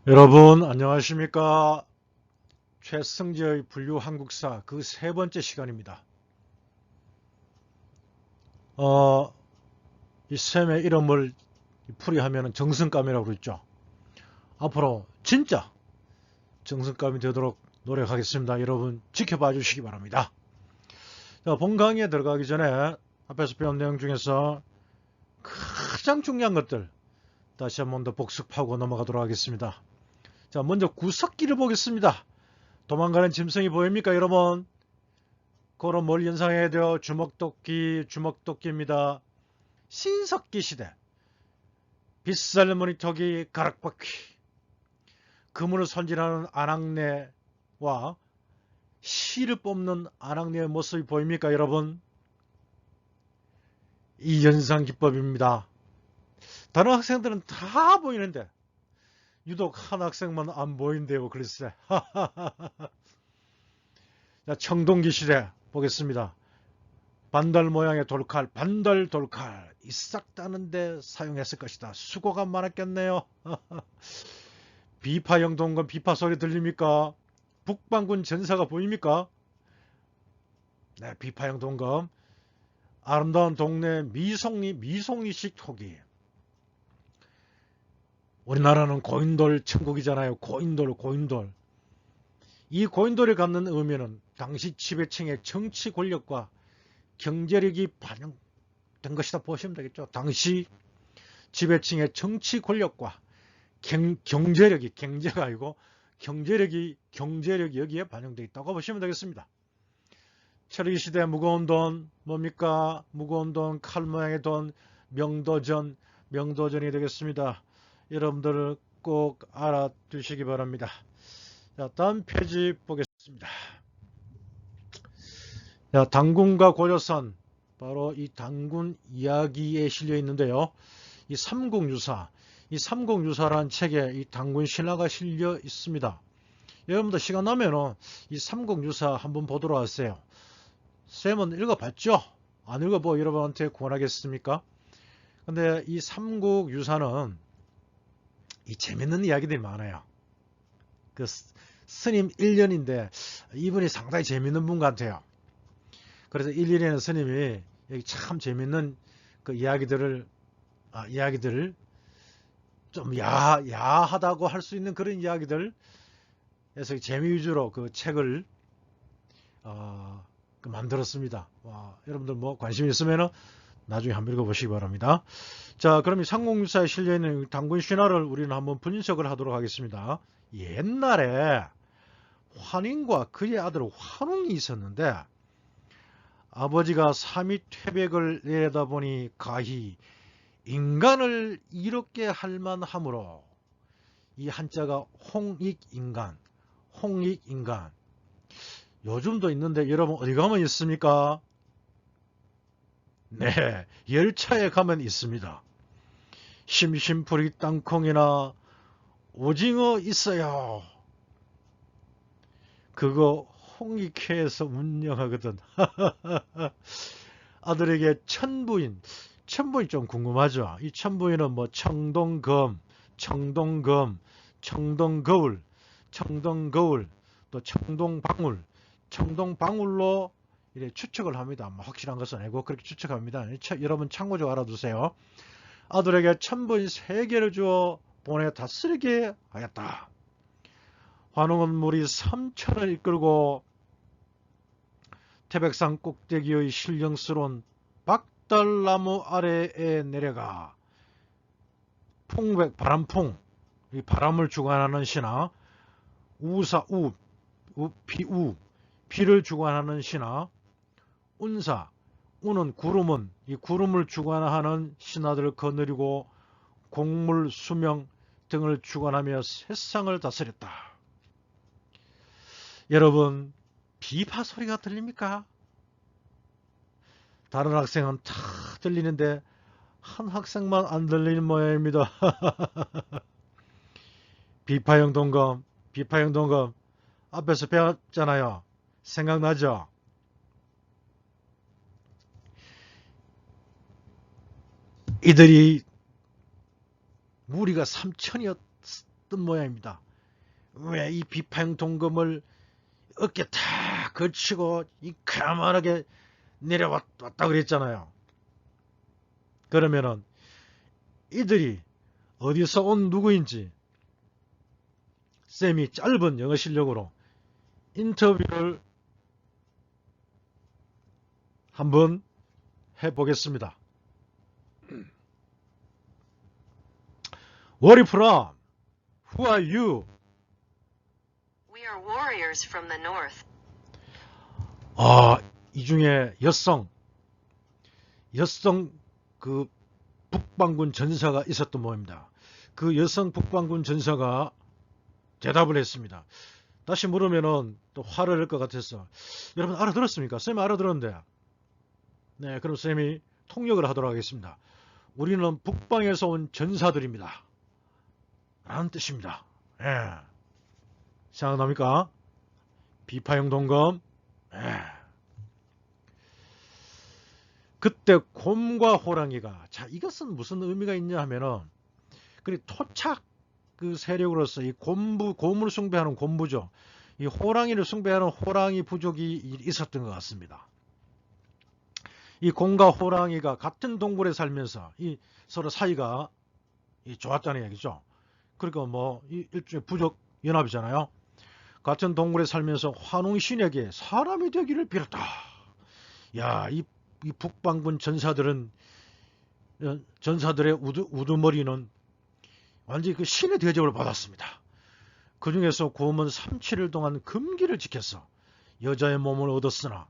여러분 안녕하십니까. 최승재의 분류 한국사 그 세 번째 시간입니다. 이 셈의 이름을 풀이하면 정승감이라고 그랬죠. 앞으로 진짜 정승감이 되도록 노력하겠습니다. 여러분 지켜봐 주시기 바랍니다. 자, 본 강의에 들어가기 전에 앞에서 배운 내용 중에서 가장 중요한 것들 다시 한 번 더 복습하고 넘어가도록 하겠습니다. 자, 먼저 구석기를 보겠습니다. 도망가는 짐승이 보입니까 여러분? 그거로 뭘 연상해야 돼요? 주먹도끼, 주먹도끼입니다. 신석기 시대, 빗살무늬토기 가락바퀴, 그물을 손질하는 아낙네와 실을 뽑는 아낙네의 모습이 보입니까 여러분? 이 연상기법입니다. 다른 학생들은 다 보이는데 유독 한 학생만 안 보인대요. 글쎄. 자, 청동기 시대 보겠습니다. 반달 모양의 돌칼, 반달 돌칼 이싹 따는데 사용했을 것이다. 수고가 많았겠네요. 비파형 동검 비파 소리 들립니까? 북방군 전사가 보입니까? 네, 비파형 동검. 아름다운 동네 미송리식 토기. 우리나라는 고인돌 천국이잖아요. 고인돌. 이 고인돌이 갖는 의미는 당시 지배층의 정치 권력과 경제력이 반영된 것이다 보시면 되겠죠. 당시 지배층의 정치 권력과 경제가 아니고 경제력이 여기에 반영되어 있다고 보시면 되겠습니다. 철기 시대 무거운 돈 뭡니까? 무거운 돈, 칼 모양의 돈, 명도전이 되겠습니다. 여러분들 꼭 알아두시기 바랍니다. 자, 다음 페이지 보겠습니다. 자, 당군과 고려선, 바로 이 당군 이야기에 실려 있는데요. 이 삼국유사라는 책에 이 당군 신화가 실려 있습니다. 여러분들 시간 나면은 이 삼국유사 한번 보도록 하세요. 쌤은 읽어봤죠? 안 읽어보고 여러분한테 권하겠습니까? 근데 이 삼국유사는 이 재밌는 이야기들이 많아요. 그 스님 1년인데 이분이 상당히 재밌는 분 같아요. 그래서 1년에는 스님이 여기 참 재밌는 그 이야기들을 좀 야하다고 할 수 있는 그런 이야기들 해서 재미 위주로 그 책을 만들었습니다. 여러분들 뭐 관심 있으면 나중에 한번 읽어보시기 바랍니다. 자, 그럼 이 삼국유사에 실려있는 당군 신화를 우리는 한번 분석을 하도록 하겠습니다. 옛날에 환인과 그의 아들 환웅이 있었는데 아버지가 삼위 퇴백을 내려다보니 가히 인간을 이롭게 할 만하므로 이 한자가 홍익인간. 요즘도 있는데 여러분 어디 가면 있습니까? 네, 열차에 가면 있습니다. 심심풀이 땅콩이나 오징어 있어요. 그거 홍익회에서 운영하거든. 아들에게 천부인 좀 궁금하죠? 이 천부인은 뭐 청동거울, 또 청동방울로 이렇게 추측을 합니다. 확실한 것은 아니고 그렇게 추측합니다. 여러분 참고적으로 알아두세요. 아들에게 천부인 3개를 주어 보내 다스리게 하였다. 환웅은 무리 3천을 이끌고 태백산 꼭대기의 신령스러운 박달나무 아래에 내려가 바람풍, 이 바람을 주관하는 신하, 비를 주관하는 신하, 우는 이 구름을 주관하는 신하들을 거느리고 곡물, 수명 등을 주관하며 세상을 다스렸다. 여러분, 비파 소리가 들립니까? 다른 학생은 다 들리는데 한 학생만 안 들리는 모양입니다. 비파형 동검 앞에서 배웠잖아요. 생각나죠? 이들이 무리가 3천이었던 있었던 모양입니다. 왜 이 비파형 동검을 어깨 다 걸치고 이 가만하게 내려왔다 그랬잖아요. 그러면은 이들이 어디서 온 누구인지 쌤이 짧은 영어 실력으로 인터뷰를 한번 해보겠습니다. Where are you from? Who are you? We are warriors from the north. 이 중에 여성 그 북방군 전사가 있었던 모양입니다. 그 여성 북방군 전사가 대답을 했습니다. 다시 물으면은 또 화를 낼 것 같아서 여러분 알아들었습니까? 쌤이 알아들었는데. 네, 그럼 쌤이 통역을 하도록 하겠습니다. 우리는 북방에서 온 전사들입니다. 라는 뜻입니다. 예. 생각납니까? 비파형 동검. 예. 그때 곰과 호랑이가, 자, 이것은 무슨 의미가 있냐 하면은, 그리 토착 그 세력으로서 이 곰을 숭배하는 곰부죠. 이 호랑이를 숭배하는 호랑이 부족이 있었던 것 같습니다. 이 곰과 호랑이가 같은 동굴에 살면서 이 서로 사이가 좋았다는 얘기죠. 그러니까 뭐 일종의 부족 연합이잖아요. 같은 동굴에 살면서 환웅신에게 사람이 되기를 빌었다. 야, 이 북방군 전사들의 우두머리는 완전히 그 신의 대접을 받았습니다. 그 중에서 곰은 37일 동안 금기를 지켰어. 여자의 몸을 얻었으나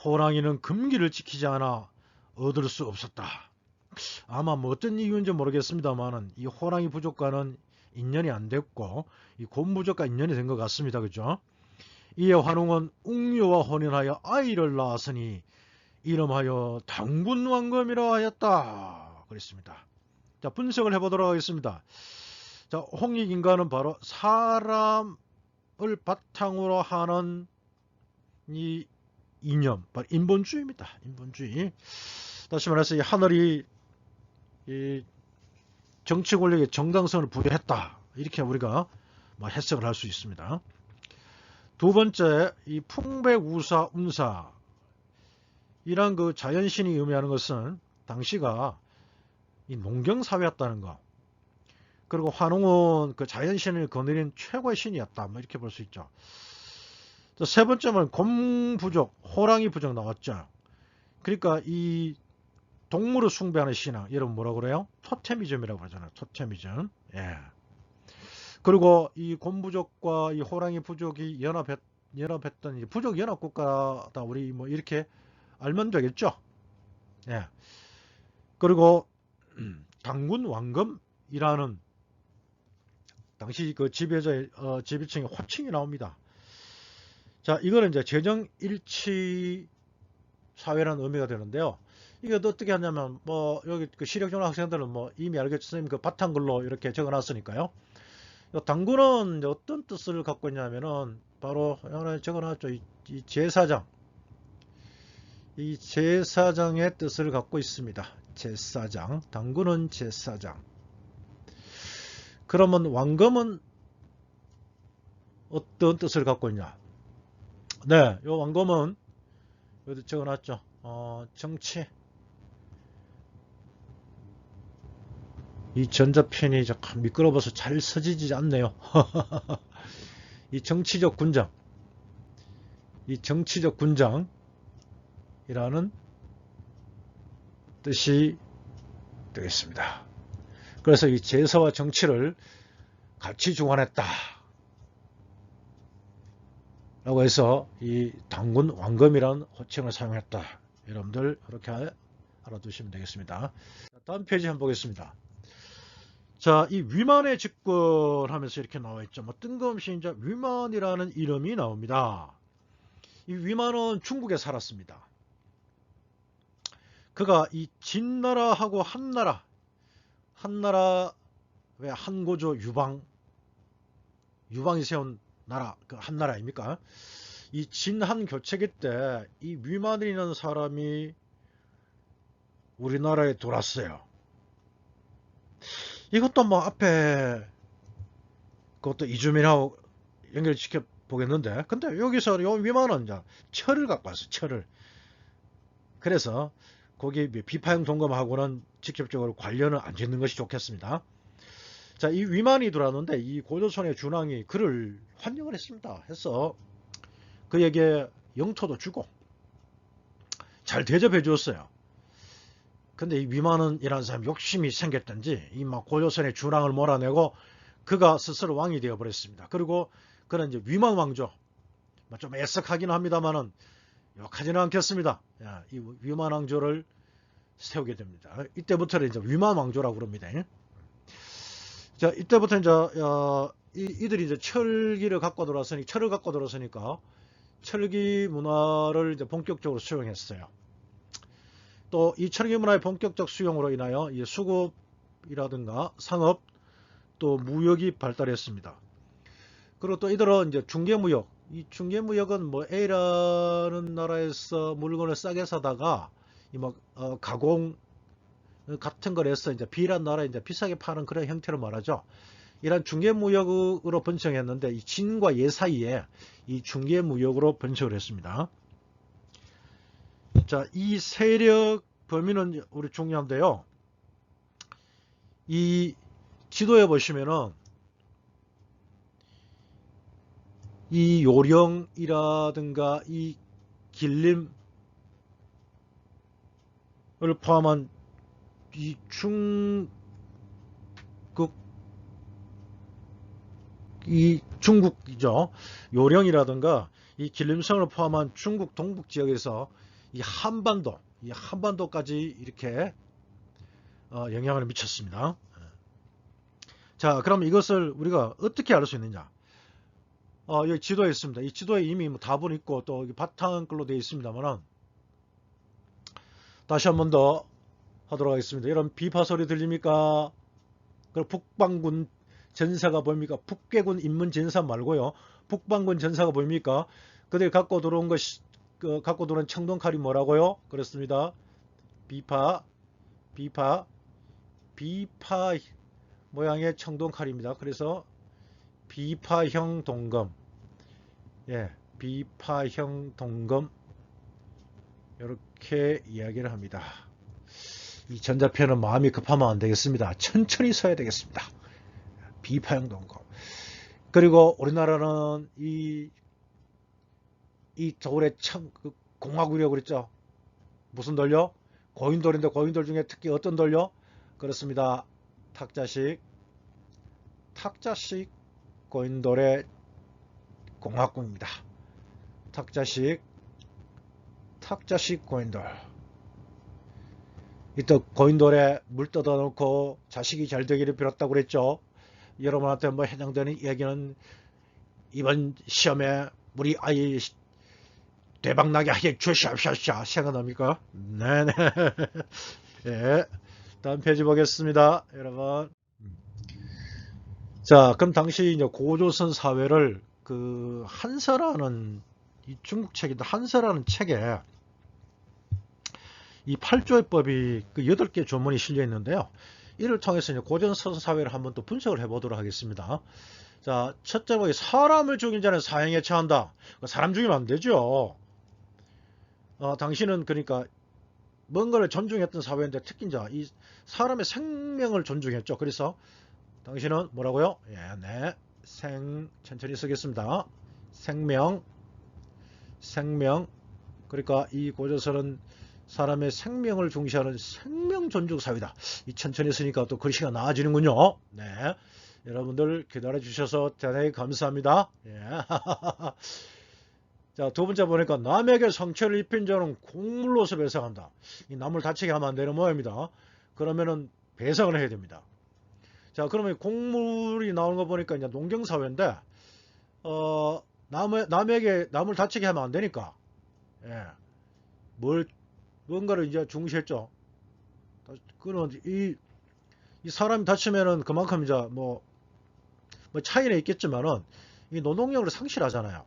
호랑이는 금기를 지키지 않아 얻을 수 없었다. 아마 뭐 어떤 이유인지 모르겠습니다만은 이 호랑이 부족과는 인연이 안 됐고 이 곰 부족과 인연이 된 것 같습니다. 그죠? 이에 환웅은 웅녀와 혼인하여 아이를 낳았으니 이름하여 당군왕검이라 하였다. 그랬습니다. 자, 분석을 해보도록 하겠습니다. 자, 홍익인간은 바로 사람을 바탕으로 하는 이 이념, 바로 인본주의입니다. 인본주의. 다시 말해서 이 하늘이 이 정치 권력에 정당성을 부여했다. 이렇게 우리가 해석을 할 수 있습니다. 두 번째, 이 풍백우사 운사 이란 그 자연신이 의미하는 것은 당시가 이 농경사회였다는 거. 그리고 환웅은 그 자연신을 거느린 최고의 신이었다. 뭐 이렇게 볼 수 있죠. 세 번째는 곰부족, 호랑이 부족 나왔죠. 그러니까 이 동물을 숭배하는 신앙, 여러분 뭐라고 그래요? 토테미즘이라고 하잖아요. 토테미즘. 예. 그리고 이 곰부족과 이 호랑이 부족이 연합했던 이 부족 연합 국가다. 우리 뭐 이렇게 알면 되겠죠. 예. 그리고 당군 왕검이라는 당시 그 지배층의 호칭이 나옵니다. 자, 이거는 이제 재정 일치 사회라는 의미가 되는데요. 이게 어떻게 하냐면 뭐 여기 그 시력 좋은 학생들은 뭐 이미 알겠죠. 선생님 그 바탕글로 이렇게 적어놨으니까요. 당군은 이제 어떤 뜻을 갖고 있냐면은 바로 하나 적어놨죠. 이 제사장. 이 제사장의 뜻을 갖고 있습니다. 제사장. 당군은 제사장. 그러면 왕검은 어떤 뜻을 갖고 있냐? 네, 요 왕검은 여기 적어놨죠. 정치. 이 전자펜이 잠깐 미끄러워서 잘 서지지 않네요. 이 정치적 군장. 이 정치적 군장이라는 뜻이 되겠습니다. 그래서 이 제사와 정치를 같이 주관했다. 라고 해서 이 당군 왕검이라는 호칭을 사용했다. 여러분들 그렇게 알아두시면 되겠습니다. 다음 페이지 한번 보겠습니다. 자, 이 위만의 집권하면서 이렇게 나와 있죠. 뭐 뜬금없이 이제 위만이라는 이름이 나옵니다. 이 위만은 중국에 살았습니다. 그가 이 진나라하고 한나라 왜 한고조 유방이 세운 나라, 그 한나라 아닙니까? 이 진한 교체기 때 이 위만이라는 사람이 우리나라에 들어왔어요. 이것도 뭐 앞에 그것도 이주민하고 연결시켜 보겠는데, 근데 여기서 요 위만은 이제 철을 갖고 왔어, 철을. 그래서 거기 비파형 동검하고는 직접적으로 관련을 안 짓는 것이 좋겠습니다. 자, 이 위만이 들어왔는데 이 고조선의 준왕이 그를 환영을 했습니다. 해서 그에게 영토도 주고 잘 대접해 주었어요. 근데 이 위만은 이라는 사람이 욕심이 생겼던지 이 막 고조선의 준왕을 몰아내고 그가 스스로 왕이 되어 버렸습니다. 그리고 그는 이제 위만 왕조, 좀 애석하긴 합니다만은 욕하지는 않겠습니다. 이 위만 왕조를 세우게 됩니다. 이때부터는 이제 위만 왕조라고 그럽니다. 자, 이때부터 이제 이들이 이제 철을 갖고 들어왔으니까 철기 문화를 이제 본격적으로 수용했어요. 또 이 철기 문화의 본격적 수용으로 인하여 이 수급이라든가 상업 또 무역이 발달했습니다. 그리고 또 이들은 이제 중개무역, 이 중개무역은 뭐 A라는 나라에서 물건을 싸게 사다가 가공 같은 걸 해서 이제 B라는 나라에 이제 비싸게 파는 그런 형태로 말하죠. 이런 중개무역으로 번창했는데 이 진과 예 사이에 이 중개무역으로 번창을 했습니다. 자, 이 세력 범위는 우리 중요한데요. 이 지도에 보시면은 이 요령이라든가 이 길림을 포함한 이 중국이죠. 요령이라든가 이 길림성을 포함한 중국 동북 지역에서 이 한반도까지 이렇게 영향을 미쳤습니다. 자, 그럼 이것을 우리가 어떻게 알 수 있느냐? 여기 지도에 있습니다. 이 지도에 이미 답은 있고 또 바탕글로 되어 있습니다만 다시 한 번 더 하도록 하겠습니다. 이런 비파 소리 들립니까? 그리고 북방군 전사가 보입니까? 북괴군 인문 전사 말고요. 북방군 전사가 보입니까? 그들이 갖고 들어온 갖고 들어온 청동칼이 뭐라고요? 그렇습니다. 비파 모양의 청동칼입니다. 그래서 비파형 동검, 비파형 동검 이렇게 이야기를 합니다. 이 전자편은 마음이 급하면 안 되겠습니다. 천천히 써야 되겠습니다. 비파형 동검. 그리고 우리나라는 이 돌의 공화국이라고 그랬죠. 무슨 돌요? 고인돌인데 고인돌 중에 특히 어떤 돌요? 그렇습니다. 탁자식 고인돌의 공화국입니다. 탁자식 고인돌. 이때 고인돌에 물 떠다 놓고 자식이 잘 되기를 빌었다고 그랬죠. 여러분한테 뭐 해당되는 얘기는 이번 시험에 우리 아이 대박나게 하게 주시옵소서. 생각납니까? 네네. 예. 다음 페이지 보겠습니다, 여러분. 자, 그럼 당시 이제 고조선 사회를 한서라는 이 중국 책인데 한서라는 책에 이 8조의법이 8개 조문이 실려 있는데요. 이를 통해서 이제 고조선 사회를 한번 또 분석을 해보도록 하겠습니다. 자, 첫째로 사람을 죽인 자는 사형에 처한다. 사람 죽이면 안 되죠. 당신은 그러니까 뭔가를 존중했던 사회인데 특히 이제 이 사람의 생명을 존중했죠. 그래서 당신은 뭐라고요? 천천히 쓰겠습니다. 생명. 그러니까 이 고조선은 사람의 생명을 중시하는 생명 존중 사회다. 이 천천히 쓰니까 또 글씨가 나아지는군요. 네. 여러분들 기다려 주셔서 대단히 감사합니다. 자, 두 번째 보니까 남에게 상처를 입힌 자는 곡물로서 배상한다. 이 남을 다치게 하면 안 되는 모양입니다. 그러면은 배상을 해야 됩니다. 자, 그러면 곡물이 나오는 거 보니까 이제 농경사회인데, 남을 다치게 하면 안 되니까, 뭔가를 이제 중시했죠. 그는 이 사람이 다치면은 그만큼 이제 뭐 차이는 있겠지만은 이 노동력을 상실하잖아요.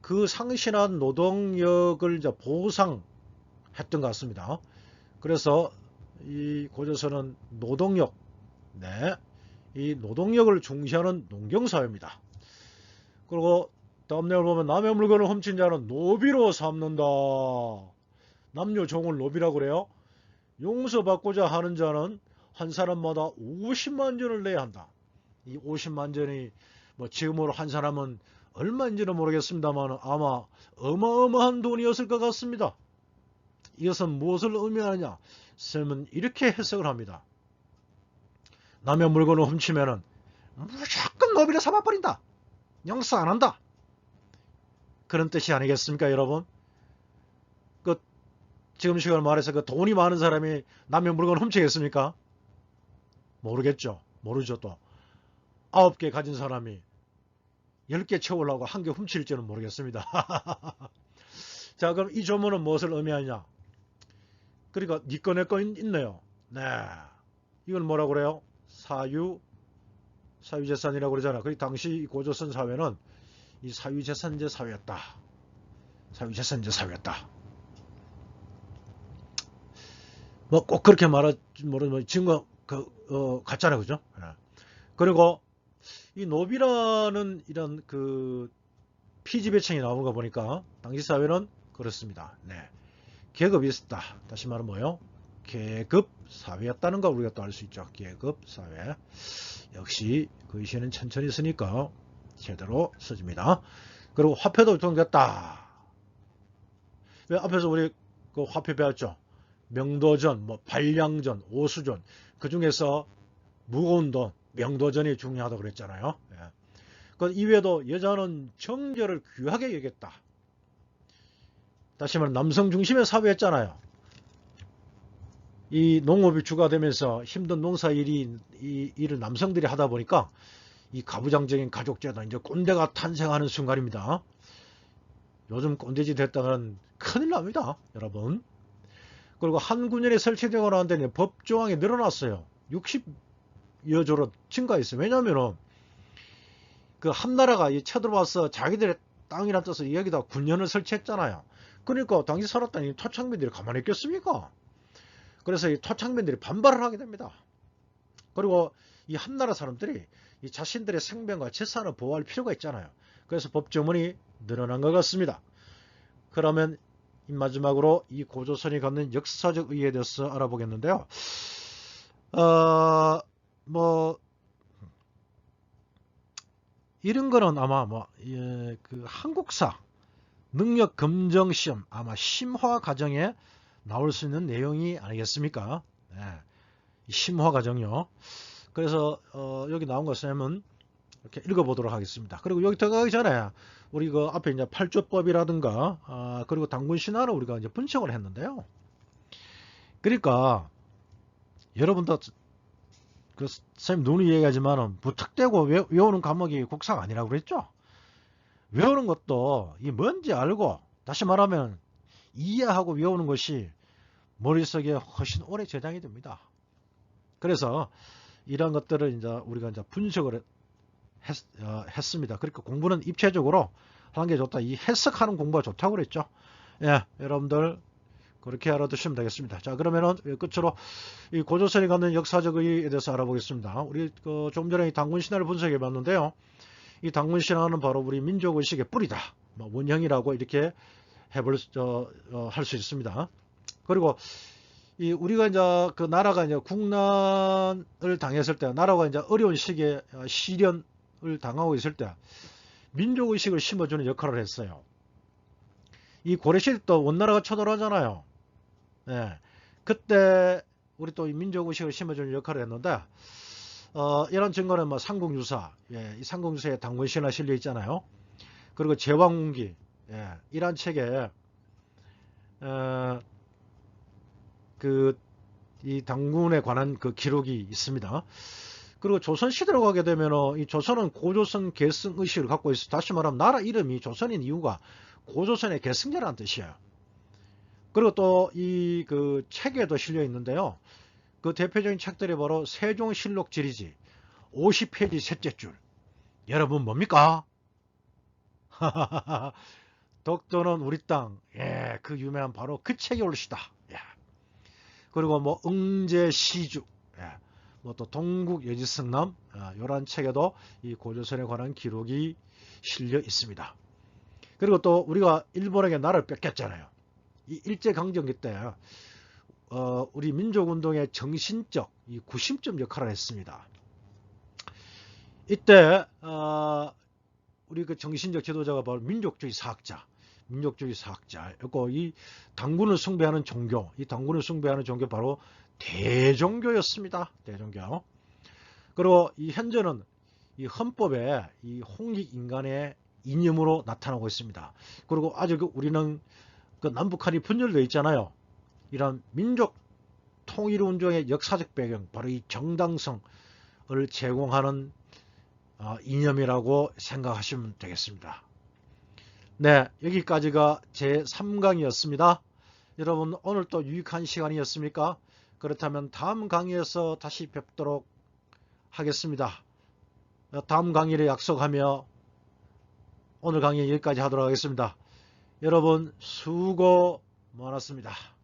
그 상실한 노동력을 이제 보상했던 것 같습니다. 그래서 이 고조선은 노동력, 이 노동력을 중시하는 농경사회입니다. 그리고 다음 내용을 보면 남의 물건을 훔친 자는 노비로 삼는다. 남녀 종을 노비라고 그래요. 용서받고자 하는 자는 한 사람마다 50만 전을 내야 한다. 이 50만 전이 뭐 지금으로 한 사람은 얼마인지는 모르겠습니다만 아마 어마어마한 돈이었을 것 같습니다. 이것은 무엇을 의미하느냐? 쌤은 이렇게 해석을 합니다. 남의 물건을 훔치면은 무조건 노비로 삼아버린다. 용서 안 한다. 그런 뜻이 아니겠습니까, 여러분? 지금 시간을 말해서 그 돈이 많은 사람이 남의 물건을 훔치겠습니까? 모르겠죠. 모르죠 또. 9개 가진 사람이 10개 채우려고 1개 훔칠지는 모르겠습니다. 자, 그럼 이 조문은 무엇을 의미하냐? 그러니까 니꺼 내꺼 있네요. 네. 이걸 뭐라고 그래요? 사유재산이라고 그러잖아. 그 당시 고조선 사회는 이 사유재산제 사회였다. 사유재산제 사회였다. 뭐 꼭 그렇게 말할지 모르지만 증거 같잖아요, 그죠? 네. 그리고 이 노비라는 이런 그 피지배청이 나오는 거 보니까 당시 사회는 그렇습니다. 네, 계급이 있었다. 다시 말하면 뭐요? 계급 사회였다는 거 우리가 또 알 수 있죠. 계급 사회. 역시 글씨는 천천히 쓰니까 제대로 써집니다. 그리고 화폐도 유통됐다. 왜 앞에서 우리 그 화폐 배웠죠? 명도전, 뭐 발량전, 오수전, 그 중에서 무거운 돈, 명도전이 중요하다고 그랬잖아요. 예. 그 이외에도 여자는 정제를 귀하게 여겼다. 다시 말하면 남성 중심의 사회였잖아요. 이 농업이 주가되면서 힘든 농사 일을 남성들이 하다 보니까 이 가부장적인 가족제도 이제 꼰대가 탄생하는 순간입니다. 요즘 꼰대지 됐다면 큰일 납니다, 여러분. 그리고 한 군현이 설치되고 난 다음에 법조항이 늘어났어요. 60여 조로 증가했어요. 왜냐하면 그 한나라가 쳐들어와서 자기들의 땅이란 뜻을 여기다 군현을 설치했잖아요. 그러니까 당시 살았던 이 토착민들이 가만히 있겠습니까? 그래서 이 토착민들이 반발을 하게 됩니다. 그리고 이 한나라 사람들이 이 자신들의 생명과 재산을 보호할 필요가 있잖아요. 그래서 법조문이 늘어난 것 같습니다. 그러면 마지막으로 이 고조선이 갖는 역사적 의의에 대해서 알아보겠는데요. 뭐 이런 거는 아마 그 한국사 능력 검정 시험 아마 심화 과정에 나올 수 있는 내용이 아니겠습니까? 네. 심화 과정요. 그래서 여기 나온 것은 이렇게 읽어보도록 하겠습니다. 그리고 여기 들어가기 전에 우리 그 앞에 이제 팔조법이라든가 그리고 당군 신화를 우리가 이제 분석을 했는데요. 그러니까 여러분도 그 선생님 눈이 얘기하지만은 무턱대고 외우는 과목이 국사가 아니라고 그랬죠. 외우는 것도 이 뭔지 알고 다시 말하면 이해하고 외우는 것이 머릿속에 훨씬 오래 저장이 됩니다. 그래서 이런 것들을 이제 우리가 이제 분석을 했습니다. 그러니까 공부는 입체적으로 하는 게 좋다. 이 해석하는 공부가 좋다고 그랬죠. 예, 여러분들 그렇게 알아두시면 되겠습니다. 자, 그러면은 끝으로 이 고조선이 갖는 역사적 의의에 대해서 알아보겠습니다. 우리 조금 전에 이 당군 신화를 분석해 봤는데요. 이 당군 신화는 바로 우리 민족 의식의 뿌리다. 원형이라고 이렇게 할 수 있습니다. 그리고 이 우리가 이제 그 나라가 이제 국난을 당했을 때, 나라가 이제 어려운 시기에 시련을 당하고 있을 때 민족 의식을 심어주는 역할을 했어요. 이 고려시대 또 원나라가 쳐들어오잖아요. 예. 그때 우리 또 이 민족 의식을 심어주는 역할을 했는데 이런 증거는 뭐 삼국유사, 이 삼국유사에 당군 신화 실려 있잖아요. 그리고 제왕운기, 이런 책에 이 당군에 관한 그 기록이 있습니다. 그리고 조선시대로 가게 되면 이 조선은 고조선 계승 의식을 갖고 있어. 다시 말하면 나라 이름이 조선인 이유가 고조선의 계승자라는 뜻이에요. 그리고 또 이 그 책에도 실려 있는데요. 그 대표적인 책들이 바로 세종실록 지리지 50페이지 셋째 줄. 여러분 뭡니까? 독도는 우리 땅. 예, 그 유명한 바로 그 책이 올시다. 예. 그리고 뭐 응제시주, 뭐 또 동국예지성남 이런 책에도 이 고조선에 관한 기록이 실려 있습니다. 그리고 또 우리가 일본에게 나라를 뺏겼잖아요. 이 일제강점기 때 우리 민족운동의 정신적 이 구심점 역할을 했습니다. 이때 우리 그 정신적 지도자가 바로 민족주의 사학자였고, 이 당군을 숭배하는 종교, 바로 대종교였습니다. 대종교. 그리고 이 현재는 이 헌법에 이 홍익인간의 이념으로 나타나고 있습니다. 그리고 아직 우리는 그 남북한이 분열되어 있잖아요. 이런 민족 통일 운동의 역사적 배경, 바로 이 정당성을 제공하는 이념이라고 생각하시면 되겠습니다. 네, 여기까지가 제 3강이었습니다. 여러분, 오늘 또 유익한 시간이었습니까? 그렇다면 다음 강의에서 다시 뵙도록 하겠습니다. 다음 강의를 약속하며 오늘 강의 여기까지 하도록 하겠습니다. 여러분, 수고 많았습니다.